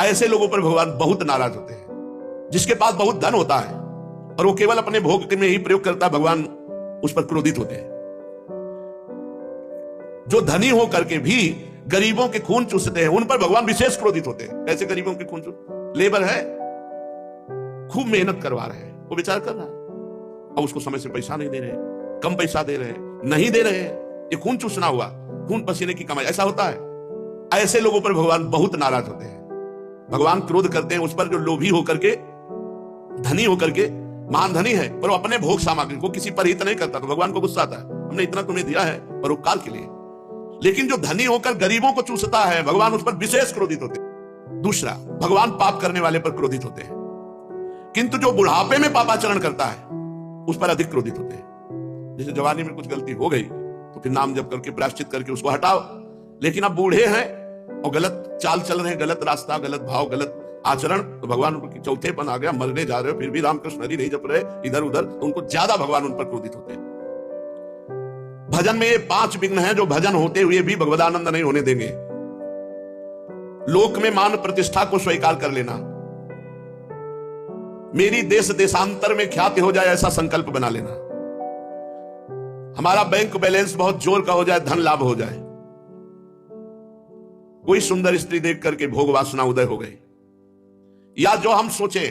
ऐसे लोगों पर भगवान बहुत नाराज होते हैं। जिसके पास बहुत धन होता है और वो केवल अपने भोग में ही प्रयोग करता है, भगवान उस पर क्रोधित होते हैं। जो धनी हो करके भी गरीबों के खून चूसते हैं, उन पर भगवान विशेष क्रोधित होते हैं। कैसे गरीबों के खून चूस, लेबर है, खूब मेहनत करवा रहे हैं, वो विचार कर रहा है और उसको समय से पैसा नहीं दे रहे, कम पैसा दे रहे, नहीं दे रहे, ये खून चूसना हुआ, खून पसीने की कमाई, ऐसा होता है। ऐसे लोगों पर भगवान बहुत नाराज होते हैं। भगवान क्रोध करते हैं उस पर जो लोभी होकर के, धनी होकर के, महान धनी है पर वो अपने भोग सामग्री को किसी पर हित नहीं करता, तो भगवान को गुस्सा आता है, हमने इतना तुम्हें दिया है परोपकार के लिए। लेकिन जो धनी होकर गरीबों को चूसता है, भगवान उस पर विशेष क्रोधित होते हैं। दूसरा, भगवान पाप करने वाले पर क्रोधित होते हैं, किंतु जो बुढ़ापे में पापाचरण करता है उस पर अधिक क्रोधित होते हैं। जैसे जवानी में कुछ गलती हो गई तो फिर नाम जप करके प्रायश्चित करके उसको हटाओ, लेकिन अब बूढ़े हैं और गलत चाल चल रहे हैं, गलत रास्ता, गलत भाव, गलत आचरण, तो भगवान उनकी चौथेपन आ गया, मरने जा रहे हो फिर भी रामकृष्ण हरि नहीं जप रहे इधर उधर, तो उनको ज्यादा भगवान उन पर क्रोधित होते हैं। भजन में ये 5 विघ्न हैं जो भजन होते हुए भी भगवदानंद नहीं होने देंगे। लोक में मान प्रतिष्ठा को स्वीकार कर लेना, मेरी देश देशांतर में ख्याति हो जाए ऐसा संकल्प बना लेना, हमारा बैंक बैलेंस बहुत जोर का हो जाए, धन लाभ हो जाए, कोई सुंदर स्त्री देख करके भोग वासना उदय हो गई, या जो हम सोचे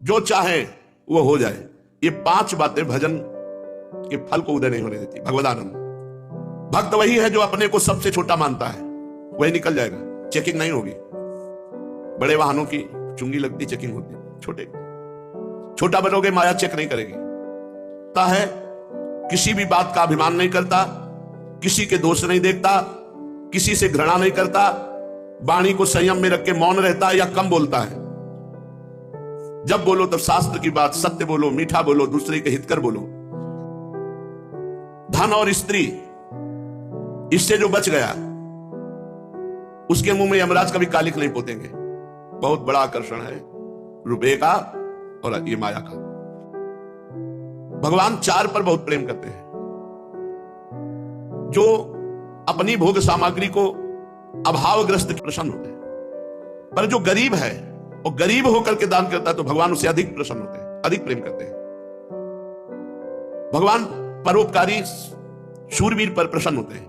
जो चाहे वो हो जाए, ये 5 बातें भजन के फल को उदय नहीं होने देती। भगवदानंद भक्त वही है जो अपने को सबसे छोटा मानता है, वही निकल जाएगा, चेकिंग नहीं होगी। बड़े वाहनों की चुंगी लगती, चेकिंग होती, छोटा बनोगे माया चेक नहीं करेगी। है किसी भी बात का अभिमान नहीं करता, किसी के दोष नहीं देखता, किसी से घृणा नहीं करता, वाणी को संयम में रख के मौन रहता है या कम बोलता है। जब बोलो तब शास्त्र की बात, सत्य बोलो, मीठा बोलो, दूसरे के हित कर बोलो। धन और स्त्री, इससे जो बच गया उसके मुंह में यमराज कभी कालिक नहीं पोतेंगे। बहुत बड़ा आकर्षण है रुपये का और ये माया का। भगवान 4 पर बहुत प्रेम करते हैं, जो अपनी भोग सामग्री को अभावग्रस्त प्रसन्न होते हैं, पर जो गरीब है और गरीब होकर के दान करता है तो भगवान उससे अधिक प्रसन्न होते हैं, अधिक प्रेम करते हैं। भगवान परोपकारी शूरवीर पर प्रसन्न होते हैं,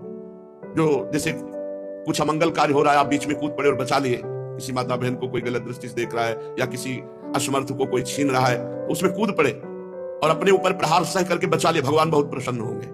जो जैसे कुछ अमंगल कार्य हो रहा है, आप बीच में कूद पड़े और बचा लिए, किसी माता बहन को कोई गलत दृष्टि से देख रहा है या किसी असमर्थ को कोई छीन रहा है, तो उसमें कूद पड़े और अपने ऊपर प्रहार सह करके बचा लिए, भगवान बहुत प्रसन्न होंगे।